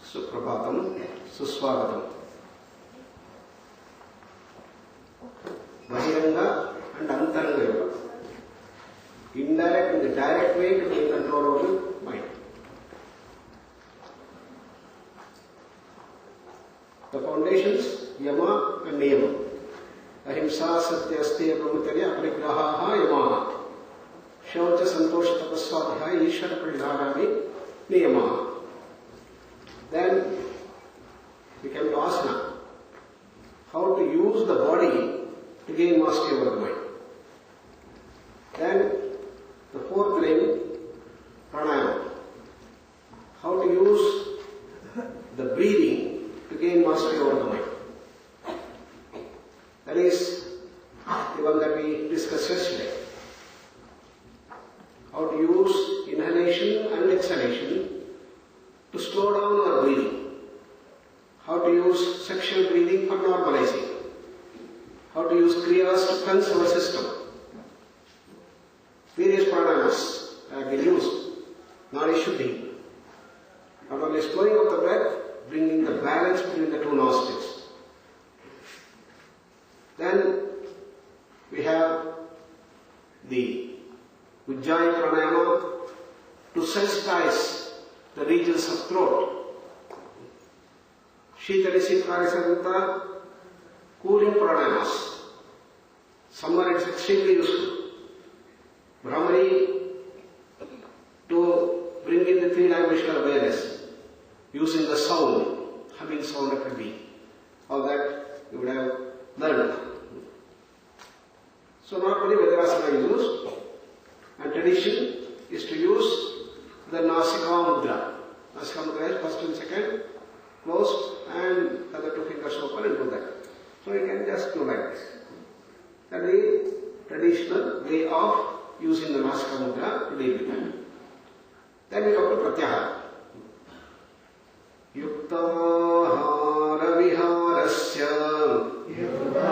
Suprabhatam, Suswagatam. Bahiranga and Antaranga Yoga. Indirect and the direct way to take control over the mind. The foundations, Yama and Niyama. Ahimsa, Satya, Asteya, Brahmacharya, Aparigraha, Yamaha. Shaucha, Santosha, Tapaswadhyaya, Ishvara, Pradharami, Niyamaha. Then we come to asana. How to use the body to gain mastery over the mind. Then the fourth thing, pranayama. How to use the breathing to gain mastery over the mind. That is the one that we discussed yesterday. How to use inhalation and exhalation to slow down our breathing. How to use sexual breathing for normalizing. How to use kriyas to cleanse our system. Various pranayamas have been used. Nadi Shuddhi. Not only slowing of the breath, bringing the balance between the two nostrils. Then we have the Ujjayi Pranayama to sensitize the regions of throat. Shitali Sikharisavita, cooling pranayamas. Summer it's extremely useful. Brahmari to bring in the three-dimensional awareness using the sound, humming sound it could be. All that you would have learned. So not only Vajrasana is used, and tradition is to use the Nasika Mudra. Nasika Mudra is first and second, closed, and the other two fingers open and do that. So you can just do like this. That is the traditional way of using the Nasika Mudra to deal with that. Then we come to Pratyahara. Yuktahara Viharasya Yukta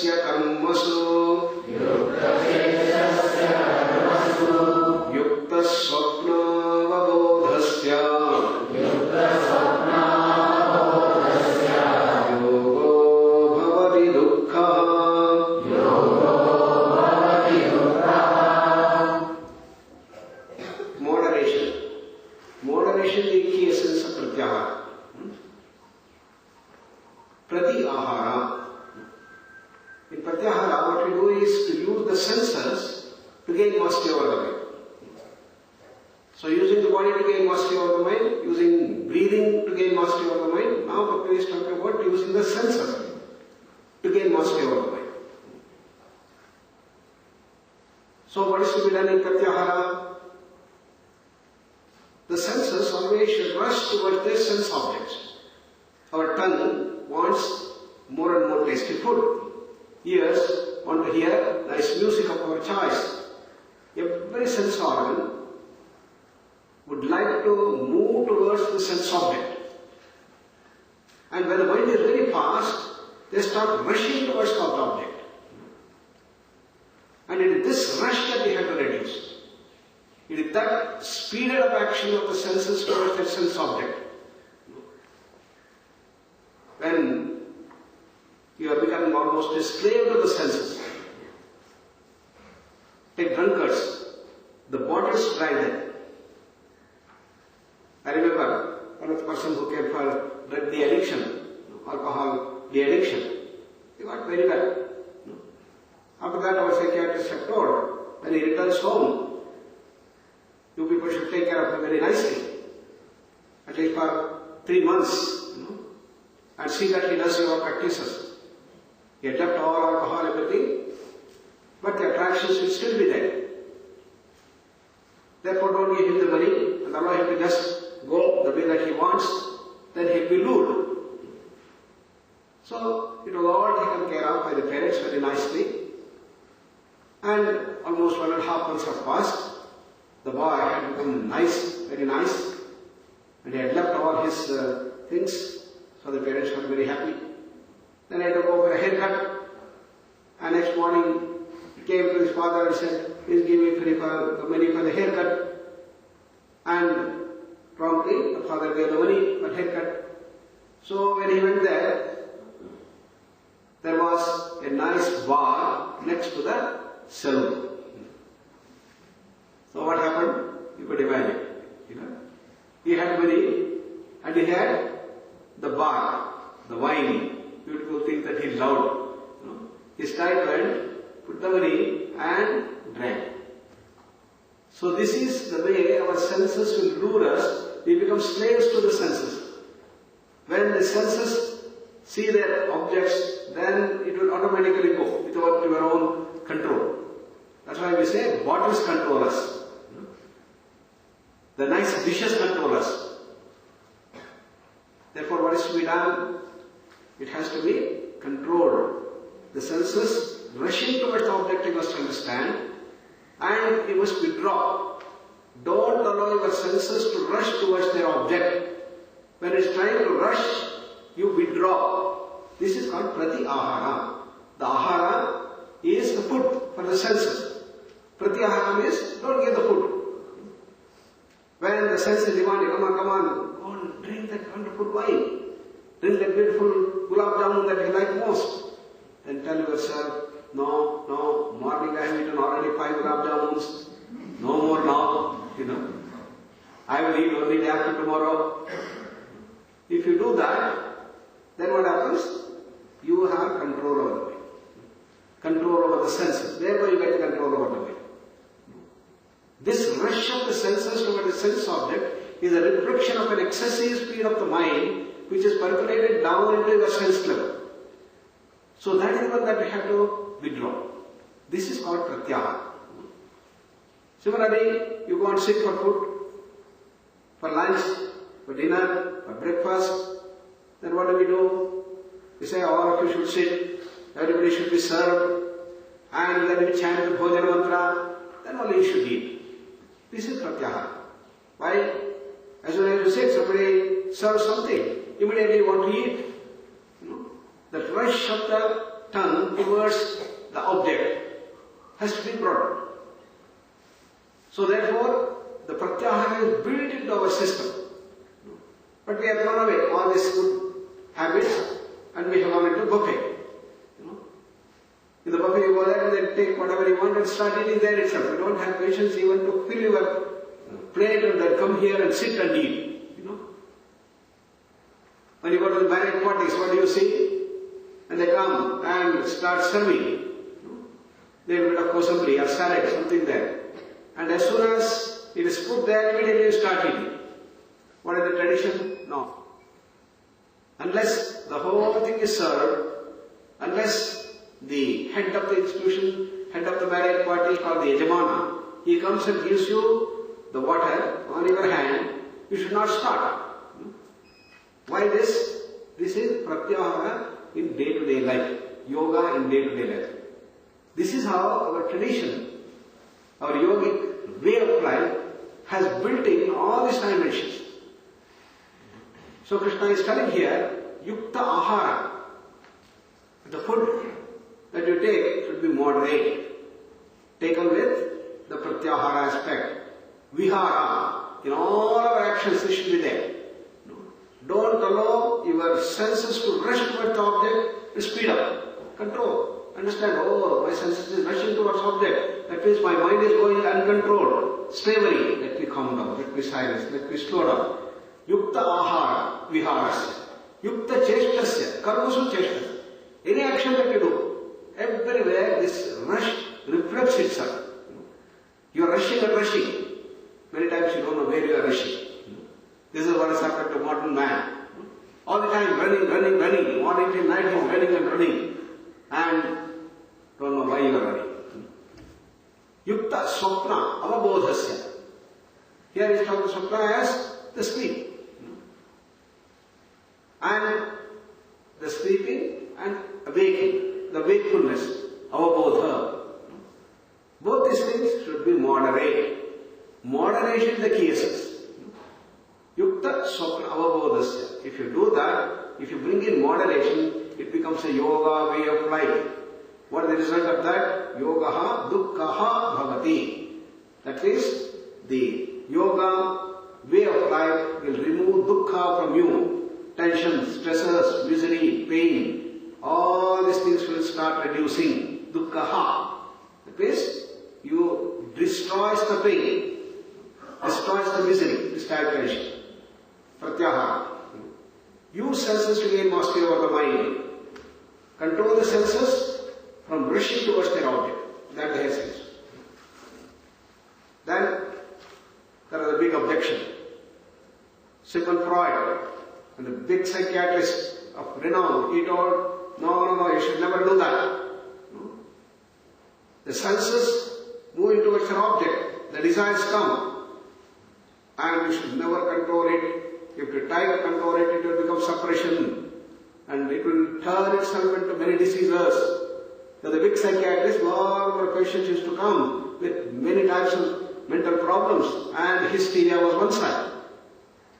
Karmasu Yukta Swapna Vabodhasya Yogo Bhavati Dukkha. Moderation. Moderation is the key essence of Pratyahara. Prati Ahara. In Pratyahara, what we do is to use the senses to gain mastery over the mind. So using the body to gain mastery over the mind, using breathing to gain mastery over the mind, now Bhakti is talking about using the senses to gain mastery over the mind. So what is to be done in Pratyahara? The senses always should rush towards their sense objects. Our tongue wants more and more tasty food. Ears want to hear nice music of our choice. Every sense organ would like to move towards the sense object. And when the mind is very fast, they start rushing towards that object. And it is this rush that we have to reduce. It is that speeded up action of the senses towards their sense object. When you are becoming almost a slave to the senses. Take drunkards, the bottles dry them. I remember one of the persons who came for the addiction, alcohol, the addiction. He got very well. After that, our psychiatrist had told, when he returns home, you people should take care of him very nicely, at least for 3 months, and see that he does your practices. He had left all alcohol, everything, but the attractions will still be there. Therefore, don't give him the money and allow him to just go the way that he wants, then he'll be lured. So, it was all taken care of by the parents very nicely, and almost 1.5 months have passed. The boy had become nice, very nice, and he had left all his things, so the parents were very happy. Then I had to go for a haircut, and next morning came to his father and said, please give me the money for the haircut. And promptly the father gave the money for haircut. So when he went there was a nice bar next to the saloon. So what happened? You could imagine. He had money and he had the bar, the wine, beautiful things that he loved. He stipend, put the money and drank. So this is the way our senses will lure us. We become slaves to the senses. When the senses see their objects, then it will automatically go without your own control. That's why we say bottles control us. The nice dishes control us. Therefore, what is to be done? It has to be controlled. The senses rushing towards the object you must understand, and you must withdraw. Don't allow your senses to rush towards their object. When it's trying to rush, you withdraw. This is called prati-ahara. The ahara is the food for the senses. Prati-ahara is, don't get the food. When the senses demand, come on, go and drink that wonderful wine. Drink that beautiful gulab jamun that you like most. Then tell yourself, no, morning I have eaten already 5 gulab jamuns. No more now, I will eat only day after tomorrow. If you do that, then what happens? You have control over the mind. Control over the senses. Therefore you get control over the mind. This rush of the senses toward the sense object is a reflection of an excessive speed of the mind which is percolated down into your sense level. So that is the one that we have to withdraw. This is called pratyahara. Similarly, you go and sit for food, for lunch, for dinner, for breakfast. Then what do? We say all of you should sit, everybody should be served, and then we chant the bhojana mantra, then only you should eat. This is pratyahara. Why? As soon as you sit, somebody serves something, immediately you want to eat. The rush of the tongue towards the object has to be brought. So therefore, the pratyahara is built into our system. But we have thrown away all these good habits and we have gone into buffet. In the buffet you go there and then take whatever you want and start eating there itself. You don't have patience even to fill your plate and then come here and sit and eat. When you go to the marriage parties, what do you see? And they come and start serving. They will of kosambi or salad, something there. And as soon as it is put there, immediately you start eating. What is the tradition? No. Unless the whole thing is served, unless the head of the institution, head of the marriage party called the yajamana, he comes and gives you the water on your hand, you should not start. Why this? This is pratyahara in day-to-day life, yoga in day-to-day life. This is how our tradition, our yogic way of life has built in all these dimensions. So Krishna is telling here, yukta ahara, the food that you take should be moderate, taken with the pratyahara aspect. Vihara, in all our actions this should be there. Don't allow your senses to rush towards the object and speed up. Control. Understand, my senses is rushing towards object. That means my mind is going uncontrolled. Slavery. Let me calm down. Let me silence. Let me slow down. Yukta ahara viharasya. Yukta cheshtasya. Karmasu cheshtasya. Any action that you do, everywhere this rush reflects itself. You are rushing and rushing. Many times you don't know where you are rushing. This is what has happened to modern man. All the time running. Morning till night he's running. And don't know why you are running. Yukta swapna avabodhasya. Here is called swapna as the sleep. And the sleeping and awaking, the wakefulness, avabodha. Both these things should be moderate. Moderation is the key essence. Yukta swapna avabodhasya. If you do that, if you bring in moderation, it becomes a yoga way of life. What is the result of that? Yogaha dukkhaha bhavati. That is, the yoga way of life will remove dukkha from you. Tension, stresses, misery, pain, all these things will start reducing. Dukkhaha. That is, you destroys the pain, destroys the misery, this stagnation. Pratyahara. Use senses to gain mastery over the mind. Control the senses from rushing towards their object. That is essence. Then there is a big objection. Sigmund Freud, and the big psychiatrist of renown, he told, no, you should never do that. The senses moving towards an object, the desires come, and you should never control it. If you try to control it, it will become suppression, and it will turn itself into many diseases. So the big psychiatrist, all our patients used to come with many types of mental problems, and hysteria was one side.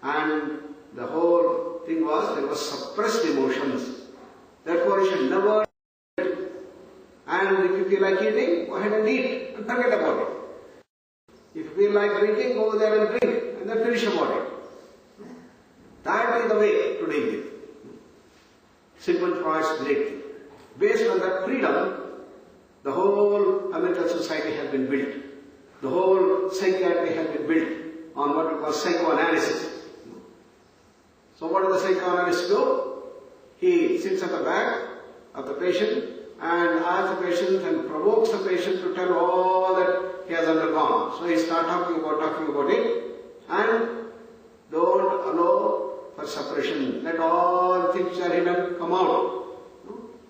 And the whole thing was, there was suppressed emotions. Therefore, you should never eat. And if you feel like eating, go ahead and eat and forget about it. If you feel like drinking, go there and drink and then finish about it. That is the way to deal with it. Sigmund Freud's directive. Based on that freedom, the whole American society has been built. The whole psychiatry has been built on what we call psychoanalysis. So what does the psychoanalyst do? He sits at the back of the patient and asks the patient and provokes the patient to tell all that he has undergone. So he starts talking about it, and don't allow for suppression. Let all things which are hidden come out.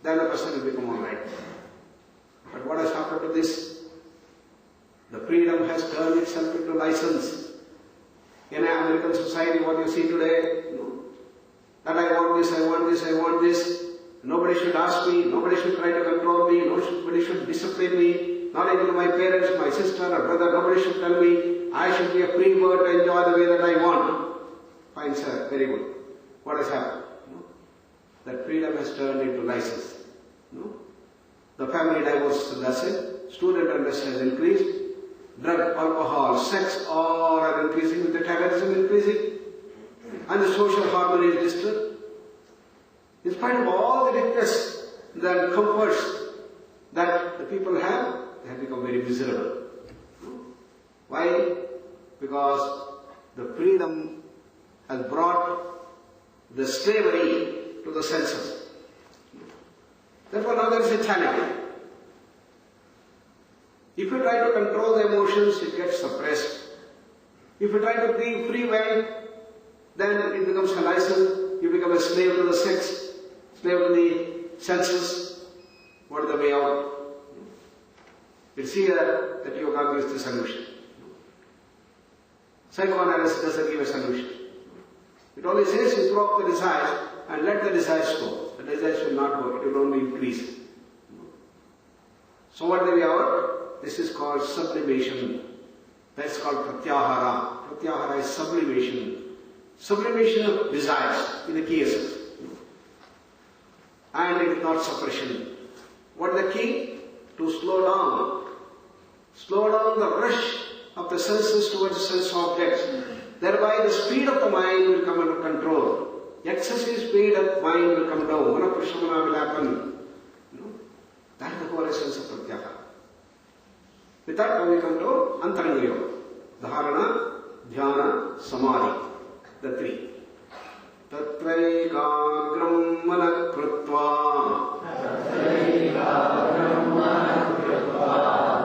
Then the person will become alright. But what has happened to this? The freedom has turned itself into license. In an American society, what you see today, that I want this, I want this, I want this. Nobody should ask me, nobody should try to control me, nobody should discipline me, not even my parents, my sister or brother, nobody should tell me I should be a free bird to enjoy the way that I want. Fine, sir, very good. What has happened? That freedom has turned into license. The family divorce is lessened, student unrest has increased, drug, alcohol, sex, all are increasing, with the terrorism increasing, and the social harmony is disturbed. In spite of all the distress and comforts that the people have, they have become very miserable. Why? Because the freedom has brought the slavery to the senses. Therefore now there is a challenge. If you try to control the emotions, it gets suppressed. If you try to be free will, then it becomes a license. You become a slave to the sex, slave to the senses. What is the way out? It's here that yoga gives the solution. Psychoanalysis doesn't give a solution. It only says you throw up the desires and let the desires go. The desires will not go, it will only increase. So what is the way out? This is called sublimation. That's called pratyahara. Pratyahara is sublimation. Sublimation of desires in the key essence. And it is not suppression. What is the key? To slow down. Slow down the rush of the senses towards the sense objects. Thereby the speed of the mind will come under control. Excessive speed of mind will come down. Manaprishamana will happen. That is the whole essence of pratyahara. With that we come to Antaranga Yoga. Dharana, Dhyana, Samadhi. The three. Tatraikagram manakrutva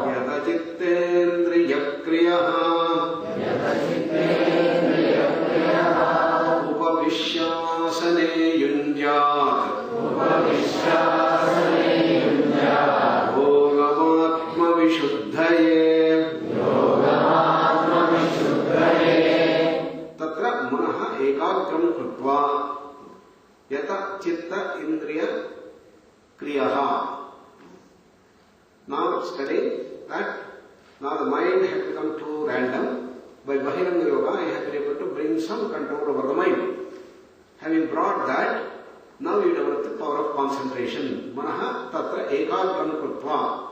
Yata chittendriya kriyaha Upavishyasane yunjat Yogamatma vishuddhaye Ekagram krutva yata chitta indriya kriyaha. Now studying that now the mind has become too random. By Bahiranga Yoga I have been able to bring some control over the mind. Having brought that, Now you develop the power of concentration. Manaha tatra ekagran krutva.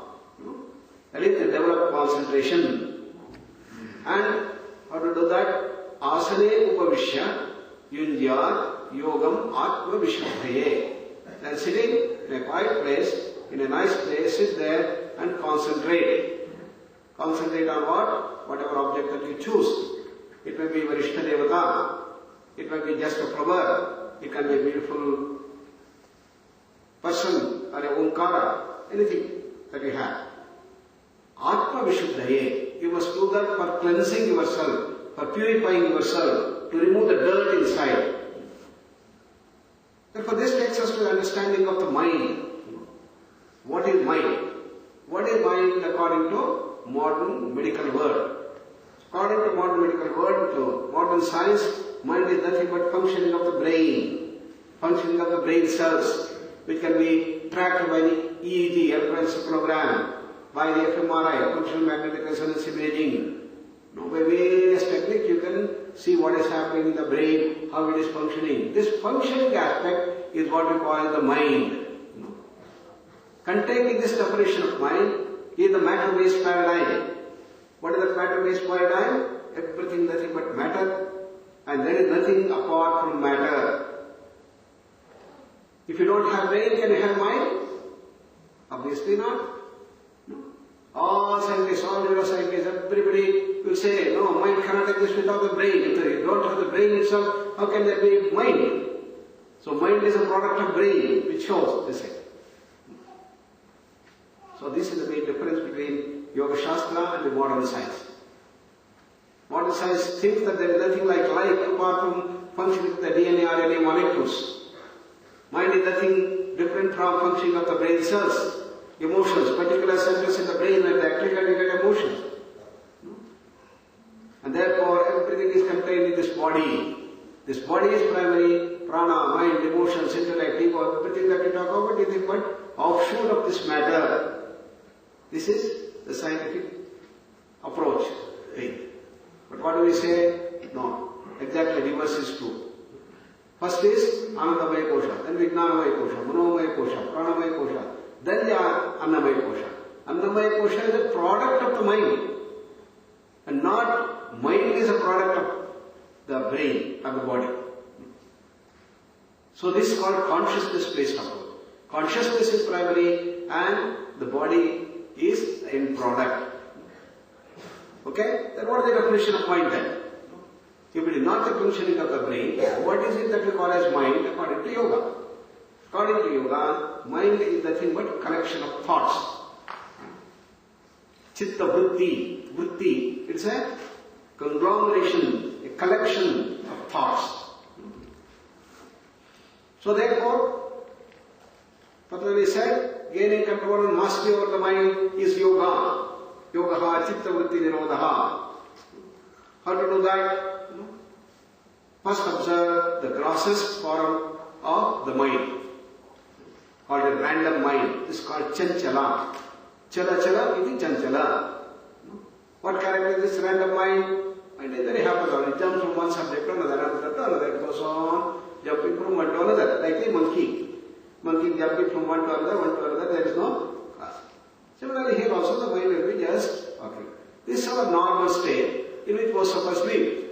That is, develop concentration. And how to do that? Asane upavishya yunjyat yogam atma vishuddhaye. Then sitting in a quiet place, in a nice place, sit there and concentrate. Concentrate on what? Whatever object that you choose. It may be Varishta Devata. It may be just a flower. It can be a beautiful person or a Omkara. Anything that you have. Atma Vishuddhaye. You must do that for cleansing yourself, for purifying yourself, to remove the dirt inside. Therefore, this takes us to the understanding of the mind. What is mind? What is mind according to modern medical world? According to modern medical world, to modern science, mind is nothing but functioning of the brain, functioning of the brain cells, which can be tracked by the EEG, electroencephalogram, by the fMRI, functional magnetic resonance imaging. By various techniques you can see what is happening in the brain, how it is functioning. This functioning aspect is what we call the mind. Containing this definition of mind is the matter-based paradigm. What is the matter-based paradigm? Everything nothing but matter, and there is nothing apart from matter. If you don't have brain, can you have mind? Obviously not. All scientists, all neuroscientists, everybody will say, no, mind cannot exist without the brain. If you don't have the brain itself, how can there be mind? So mind is a product of brain, which shows, they say. So this is the main difference between Yoga Shastra and the modern science. Modern science thinks that there is nothing like life apart from functioning of the DNA, RNA molecules. Mind is nothing different from functioning of the brain cells. Emotions, particular centers in the brain and the activate emotions. And therefore everything is contained in this body. This body is primary, prana, mind, emotions, intellect, ego, everything that we talk about is nothing but offshoot of this matter. This is the scientific approach. But what do we say? No. Exactly reverse is true. First is Anandamaya Kosha, then Vijnanamaya Kosha, Manomaya Kosha, Pranamaya Kosha. Then the Annamaya Kosha. Annamaya Kosha is a product of the mind. And not mind is a product of the brain and the body. So this is called consciousness-based approach. Consciousness is primary and the body is the end product. Okay? Then what is the definition of mind then? If it is not the functioning of the brain, what is it that we call as mind according to yoga? According to yoga, mind is nothing but collection of thoughts. Chitta vritti, vritti, it's a conglomeration, a collection of thoughts. So therefore, Patanjali said, gaining control and mastery over the mind is yoga. Yogaha chitta vritti nirodhaha. How to do that? First observe the grossest form of the mind, called a random mind. This is called chanchala. Chala chala iti chanchala. What character is this random mind? Mind is very happy. It jumps from one subject to another, it goes on, jumping from one to another, like a monkey. Monkey jumping from one to another, there is no class. Similarly here also the mind will be just okay. This is our normal state in which most of us live.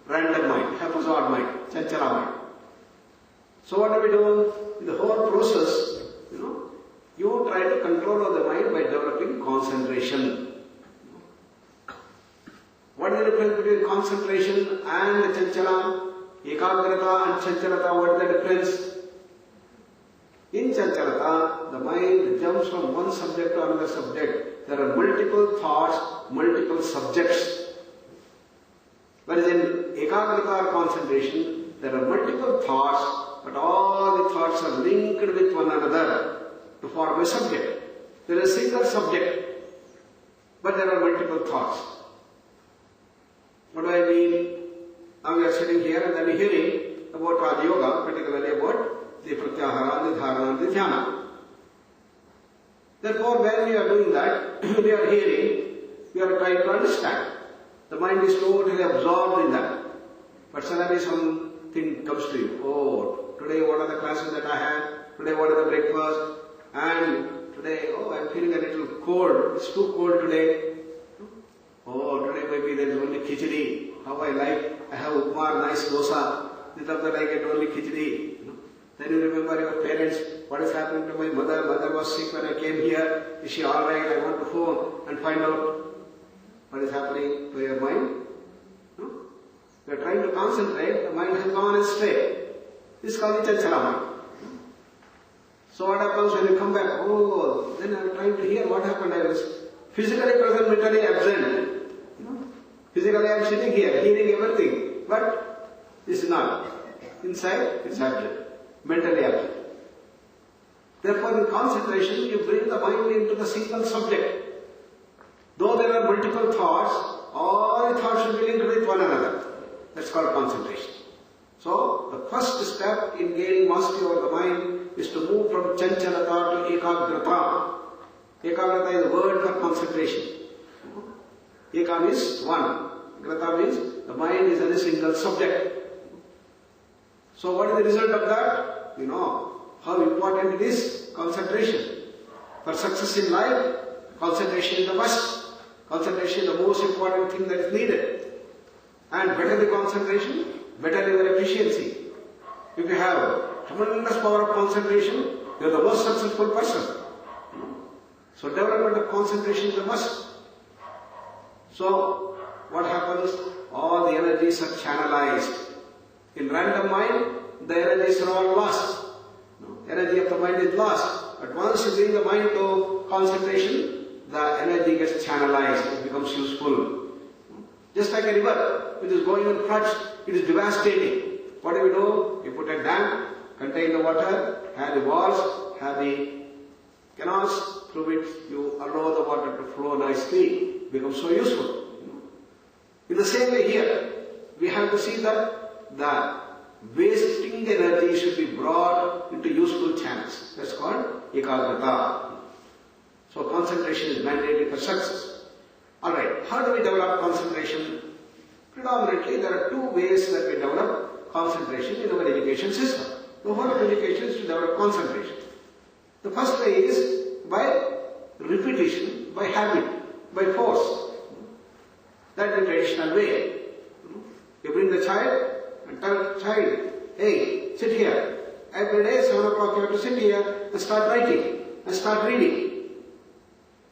Random mind, haphazard mind, chanchala mind. So what do we do? In the whole process, you try to control the mind by developing concentration. What is the difference between concentration and chanchala? Ekagrata and chanchalata, what is the difference? In chanchalata, the mind jumps from one subject to another subject. There are multiple thoughts, multiple subjects. Whereas in ekagrata or concentration, there are multiple thoughts, but all the thoughts are linked with one another to form a subject. There is a single subject, but there are multiple thoughts. What do I mean? Now we are sitting here and then hearing about Raja Yoga, particularly about the Pratyahara, the Dharana, the Dhyana. Therefore, when we are doing that, we are hearing, we are trying to understand. The mind is totally absorbed in that. But suddenly something comes to you. Oh, today what are the classes that I had, today what is the breakfast, and today, oh, I'm feeling a little cold, it's too cold today. Oh, today maybe there's only khichdi. How I like, I have upma, nice dosa. This of that I get only khichdi. Then you remember your parents, what is happening to my mother? Mother was sick when I came here. Is she alright? I want to phone and find out what is happening to your mind. No? You are trying to concentrate, the mind has gone astray. This is called the chanchala mind. So what happens when you come back? Oh, then I am trying to hear what happened. I was physically present, mentally absent. Physically I am sitting here, hearing everything. But this is not. Inside, it's absent. Mentally absent. Therefore, in concentration, you bring the mind into the single subject. Though there are multiple thoughts, all the thoughts should be linked with one another. That's called concentration. So, the first step in gaining mastery over the mind is to move from chanchalata to ekagrata. Ekagrata is a word for concentration. Eka means one. Grata means the mind is in a single subject. So what is the result of that? You know how important it is, concentration. For success in life, concentration is the must. Concentration is the most important thing that is needed. And better the concentration, better your efficiency. If you have tremendous power of concentration, you are the most successful person. So development of concentration is a must. So what happens? All the energies are channelized. In random mind, the energies are all lost. Energy of the mind is lost. But once you bring the mind to concentration, the energy gets channelized. It becomes useful. Just like a river, which is going in floods, it is devastating. What do? You put a dam, contain the water, have the walls, have the canals, through which you allow the water to flow nicely. It becomes so useful. In the same way here, we have to see that the wasting energy should be brought into useful channels. That's called ekagrata. So concentration is mandated for success. Alright, how do we develop concentration? Predominantly, there are two ways that we develop concentration in our education system. The whole of education is to develop concentration. The first way is by repetition, by habit, by force. That is the traditional way. You bring the child and tell the child, hey, sit here. Every day, 7 o'clock, you have to sit here and start writing and start reading.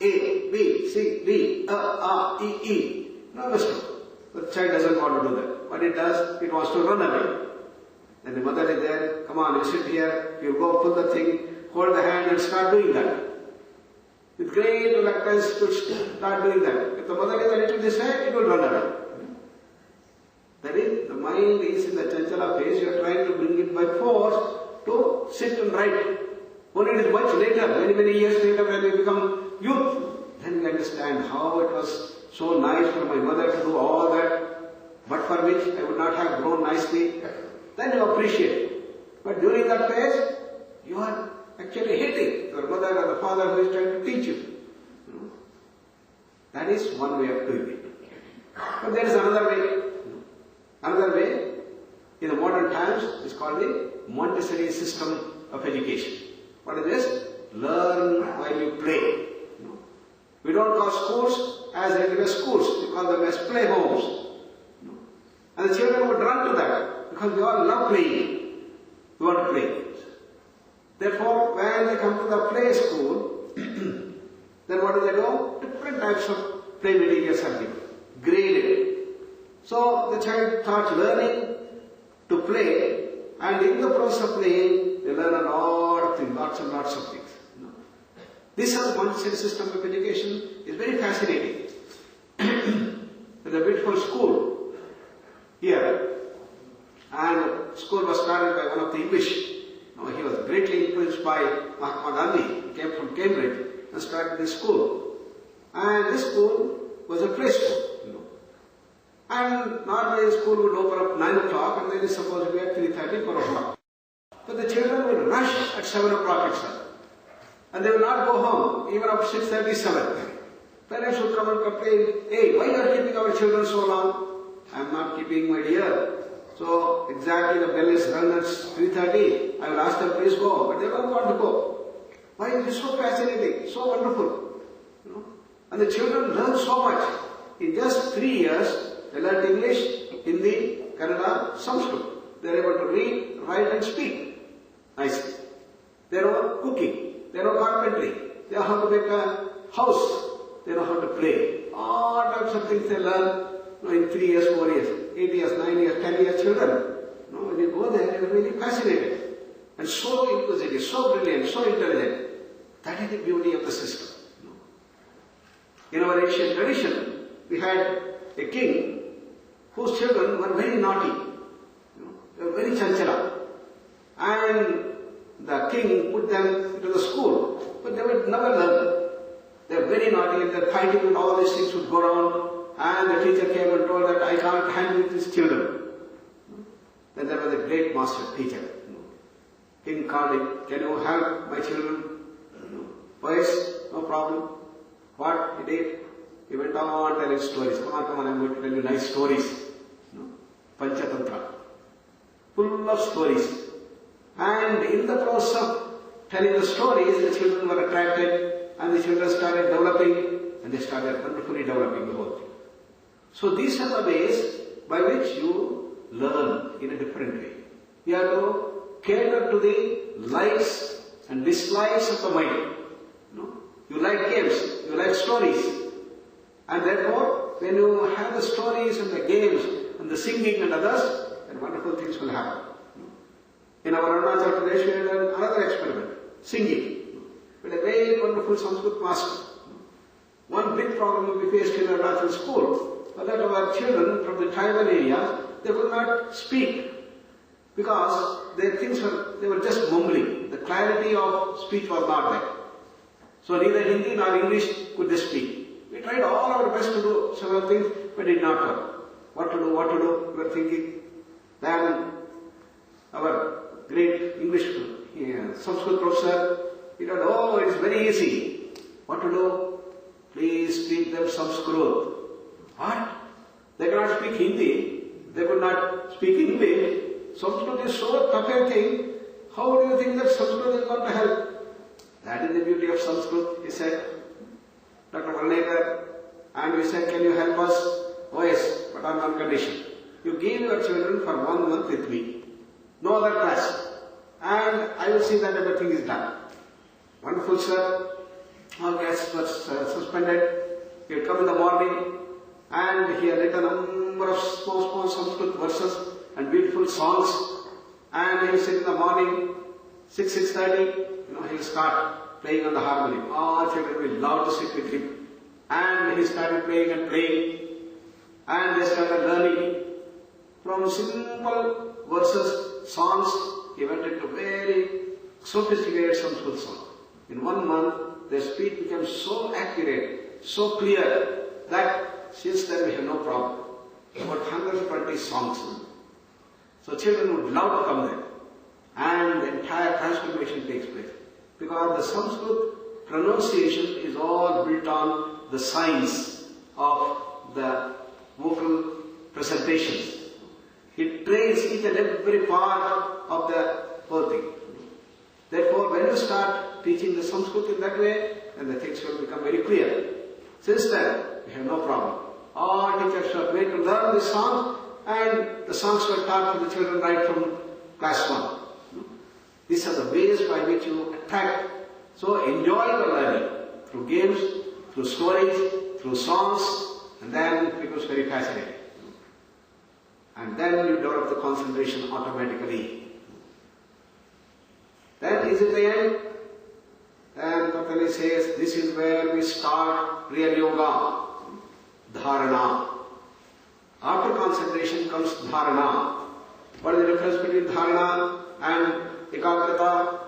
A, B, C, D, E. No mistake. But the child doesn't want to do that. What it does, it wants to run away. Then the mother is there, come on, you sit here, you go pull the thing, hold the hand and start doing that. With great reluctance to start doing that. If the mother is a little this way, it will run away. That is, the mind is in the chanchala phase, you are trying to bring it by force to sit and write. When it is much later, many years later, when we become youth, then we understand how it was so nice for my mother to do all that, but for which I would not have grown nicely. Then you appreciate. But during that phase, you are actually hating your mother or the father who is trying to teach you. That is one way of doing it. But there is another way. Another way, in the modern times, is called the Montessori system of education. What is this? Learn while you play. We don't call schools as regular schools. We call them as play homes. And the children would run to that because we all love playing. We want to play. Therefore, when they come to the play school, then what do? Different types of play materials are given, graded. So the child starts learning to play, and in the process of playing, they learn a lot of things, lots and lots of things. This Montessori system of education is very fascinating. There's a beautiful school here, and the school was started by one of the English. He was greatly influenced by Mahatma Gandhi. He came from Cambridge and started this school. And this school was a play school. And normally the school would open up 9 o'clock and then it's supposed to be at 3:30, 4 o'clock. But the children would rush at 7 o'clock itself. And they will not go home, even up 6:30, 7. Parents would come and complain, hey, why are you keeping our children so long? I am not keeping, my dear. So So exactly the bell is rung at 3:30. I will ask them, please go, but they don't want to go. Why? It is so fascinating, so wonderful. You know? And the children learn so much. In just 3 years, they learned English, Hindi, Kannada, Sanskrit. They are able to read, write and speak nicely. They know cooking, they know carpentry, they know how to make a house, they know how to play. All types of things they learn in 3 years, 4 years, 8 years, 9 years, 10 years children. When you go there, you are really fascinated. And so inquisitive, so brilliant, so intelligent. That is the beauty of the system. In our ancient tradition, we had a king whose children were very naughty. They were very chanchala. And the king put them into the school, but they would never learn. They were very naughty and their fighting and all these things would go around. And the teacher came and told that I can't handle these children. Then there was a great master teacher. King called him, can you help my children? Yes, no problem. What he did? He went on telling stories. Come on, I'm going to tell you nice stories. Panchatantra. Full of stories. And in the process of telling the stories, the children were attracted and the children started developing and they started wonderfully developing the whole thing. So these are the ways by which you learn in a different way. You have to cater to the likes and dislikes of the mind. You like games, you like stories. And therefore, when you have the stories and the games and the singing and others, then wonderful things will happen. In our Arunachal Pradesh, we had another experiment, singing. We had a very wonderful Sanskrit master. One big problem we faced in Arunachal school was that our children from the tribal areas, they could not speak because their things they were just mumbling. The clarity of speech was not there. So neither Hindi nor English could they speak. We tried all our best to do several things, but it did not work. What to do, we were thinking. Then our great English Sanskrit professor, he told, oh, it is very easy. What to do? Please teach them Sanskrit. What? They cannot speak Hindi. They could not speak English. Sanskrit is so tough a thing. How do you think that Sanskrit is going to help? That is the beauty of Sanskrit, he said. Dr. Varnekar, and we said, can you help us? Oh yes, but on one condition. You give your children for 1 month with me. No other class. And I will see that everything is done. Wonderful, sir. All classes were suspended. He would come in the morning and he had written a number of small Sanskrit verses and beautiful songs. And he would sit in the morning, 6:30, he will start playing on the harmonium. All children will love to sit with him. And he started playing and playing. And they started learning. From simple verses, songs, he went into very sophisticated Sanskrit songs. In 1 month, their speech became so accurate, so clear, that since then we have no problem. About 120 songs. So children would love to come there. And the entire transformation takes place. Because the Sanskrit pronunciation is all built on the science of the vocal presentations. It trains each and every part of the whole thing. Therefore, when you start teaching the Sanskrit in that way, then the things will become very clear. Since then, we have no problem. All teachers are made to learn this song, and the songs were taught to the children right from class 1. These are the ways by which you attract. So enjoy your learning through games, through stories, through songs, and then it becomes very fascinating. And then you develop the concentration automatically. Then is it the end? Then Patanjali says, this is where we start real yoga, dharana. After concentration comes dharana. What is the difference between dharana and ekagrata?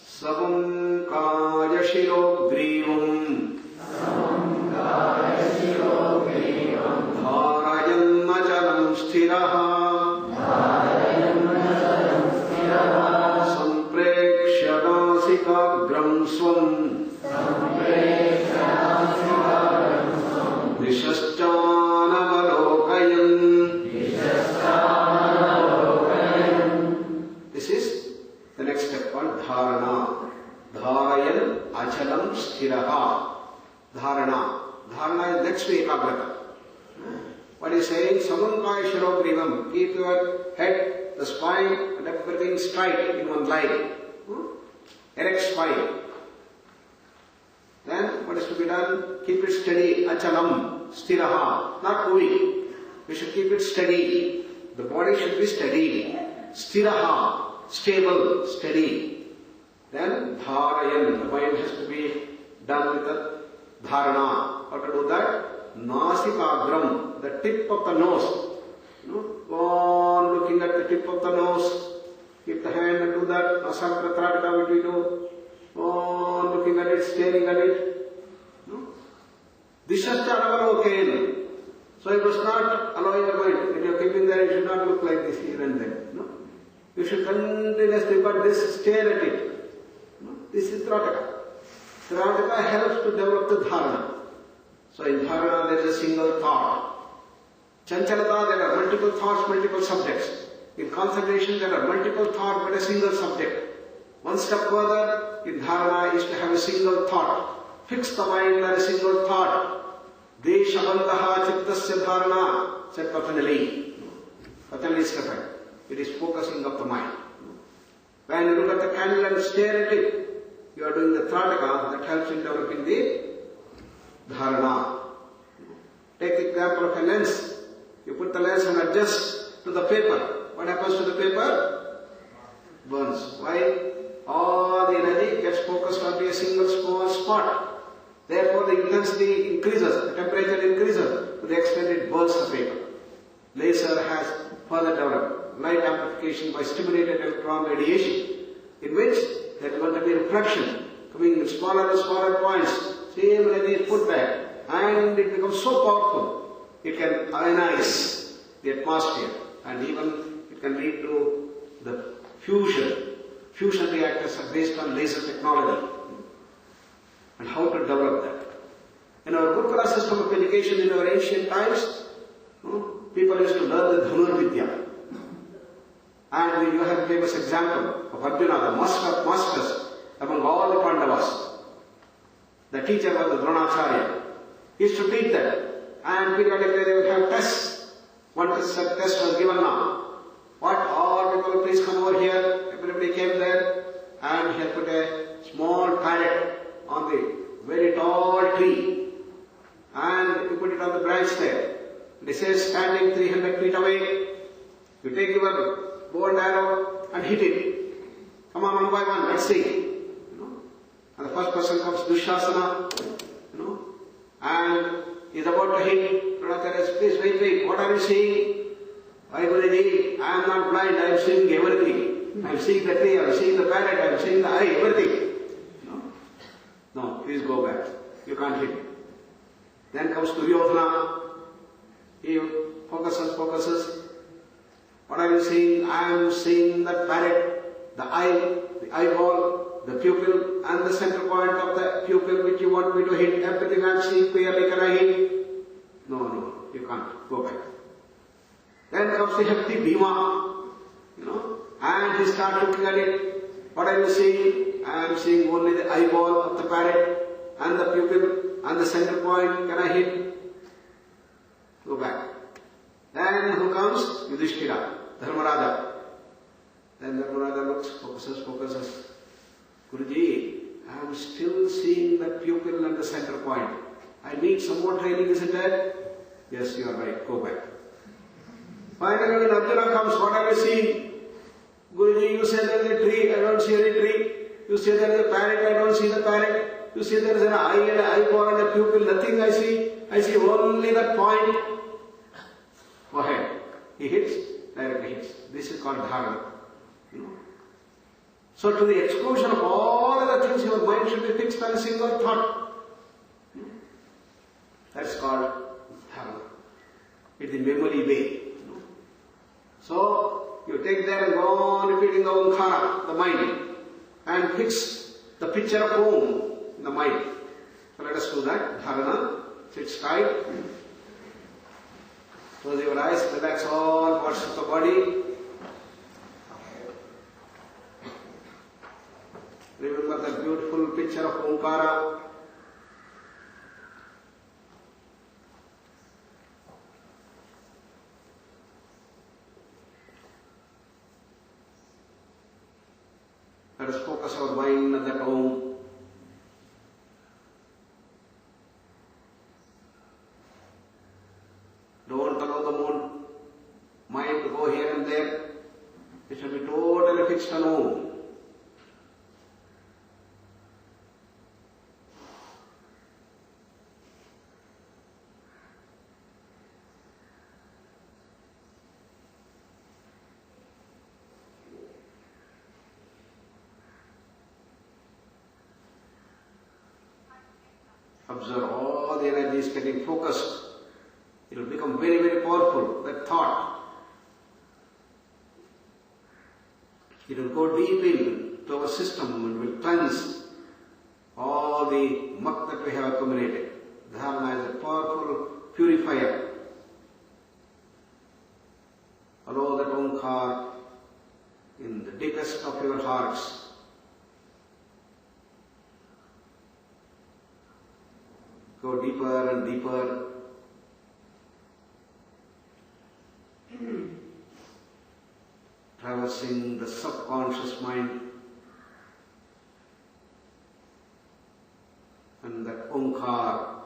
Savam kaya shiro grivam dharayan najalam sthiraha samprekshya nasikagram swam dishascha navalokayan Samankai Shirogrivam. Keep your head, the spine, and everything straight in one line. Erect spine. Then what is to be done? Keep it steady. Achalam, stiraha, not moving. We should keep it steady. The body should be steady. Stiraha, stable, steady. Then dharayan, the mind has to be done with the dharana. How to do that? Nasikagram, the tip of the nose. Go on looking at the tip of the nose. Keep the hand and do that. Nasakratraka, what we do. Go on looking at it, staring at it. Dishascha avaloken. So you must not allow your mind. When you are keeping there, you should not look like this here and there. No? You should continuously, but this, stare at it. No? This is Trataka. Trataka helps to develop the dharana. So in dharana there is a single thought. Chanchalata, there are multiple thoughts, multiple subjects. In concentration there are multiple thoughts but a single subject. One step further, in dharana is to have a single thought. Fix the mind on a single thought. Deshabantaha chittasya dharana, said Patanjali. Patanjali Stephen. It is focusing of the mind. When you look at the candle and stare at it, you are doing the Trataka that helps in developing the dharana. Take the example of a lens. You put the lens and adjust to the paper. What happens to the paper? Burns. Why? All the energy gets focused onto a single small spot. Therefore the intensity increases, the temperature increases to the extent it burns the paper. Laser has further developed light amplification by stimulated electron radiation, in which there is going to be reflection coming in smaller and smaller points. Same energy is put back and it becomes so powerful it can ionize the atmosphere and even it can lead to the fusion. Fusion reactors are based on laser technology. And how to develop that. In our Gurukula system of education in our ancient times, people used to learn the Dhanur Vidya. And you have a famous example of Arjuna, the master of masters among all the Pandavas. The teacher was the Dronacharya. He used to teach them. And periodically they would have tests. One test was given now. What? All people, please come over here. Everybody came there. And he had put a small parrot on the very tall tree, and you put it on the branch there. It says standing 300 feet away, you take your bow and arrow and hit it. Come on, one by one, let's see. And the first person comes Dushasana, and is about to hit. Dronacharya says, please wait, what are you seeing? Why, Guruji, I am not blind, I am seeing everything. I am seeing the tree, I am seeing the parrot, I am seeing the eye, everything. No, please go back. You can't hit it. Then comes Duryodhana. He focuses. What are you seeing? I am seeing the parrot, the eye, the eyeball, the pupil, and the center point of the pupil which you want me to hit. Everything I am seeing clearly. Can I hit? No, you can't. Go back. Then comes the hefty Bhima, and he starts looking at it. What are you seeing? I am seeing only the eyeball of the parrot and the pupil and the center point. Can I hit? Go back. Then who comes? Yudhishthira, Dharmaraja. Then Dharmaraja looks, focuses. Guruji, I am still seeing the pupil and the center point. I need some more training, isn't it? Yes, you are right. Go back. Finally, when Arjuna comes, what are you seeing? Guruji, you say there is a tree, I don't see any tree. You say there is a parrot, I don't see the parrot. You say there is an eye and an eyeball and a pupil, nothing I see. I see only that point. Go ahead. He hits, directly hits. This is called dharana. So to the exclusion of all other things, your mind should be fixed on a single thought. That's called dharana. It's the memory way. So you take there and go on repeating the Omkara, the mind, and fix the picture of Om in the mind. So let us do that. Dharana, sit tight. Close your eyes, relax all parts of the body. Remember the beautiful picture of Omkara. Let us focus our mind on that Om. Don't allow the mind to go here and there. It should be totally fixed on Om. Observe all the energies getting focused. It will become very, very powerful, that thought. It will go deep into our system and will cleanse all the muck that we have accumulated. Dharana is a powerful purifier. Allow that Omkar in the deepest of your hearts. Go deeper and deeper. Traversing the subconscious mind. And that Omkar,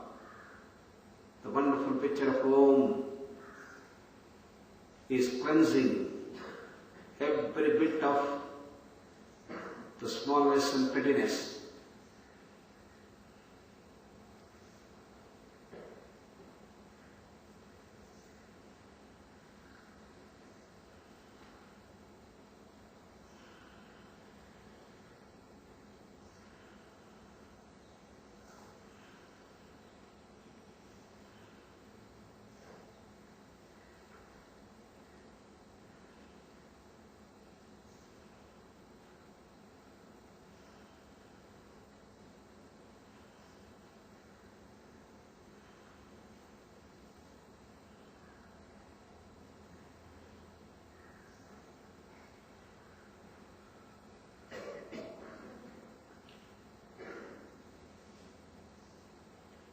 the wonderful picture of Om, is cleansing every bit of the smallness and pettiness.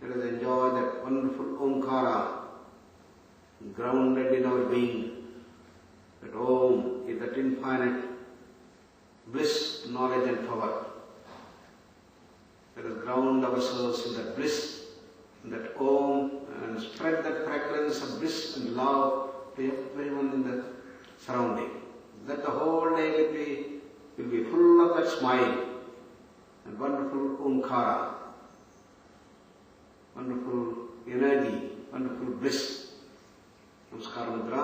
Let us enjoy that wonderful Omkara, grounded in our being. That Om is that infinite bliss, knowledge and power. Let us ground ourselves in that bliss, in that Om, and spread that fragrance of bliss and love to everyone in the surrounding. That the whole day will be full of that smile and wonderful Omkara. Wonderful energy, wonderful bliss. Namaskar Mudra.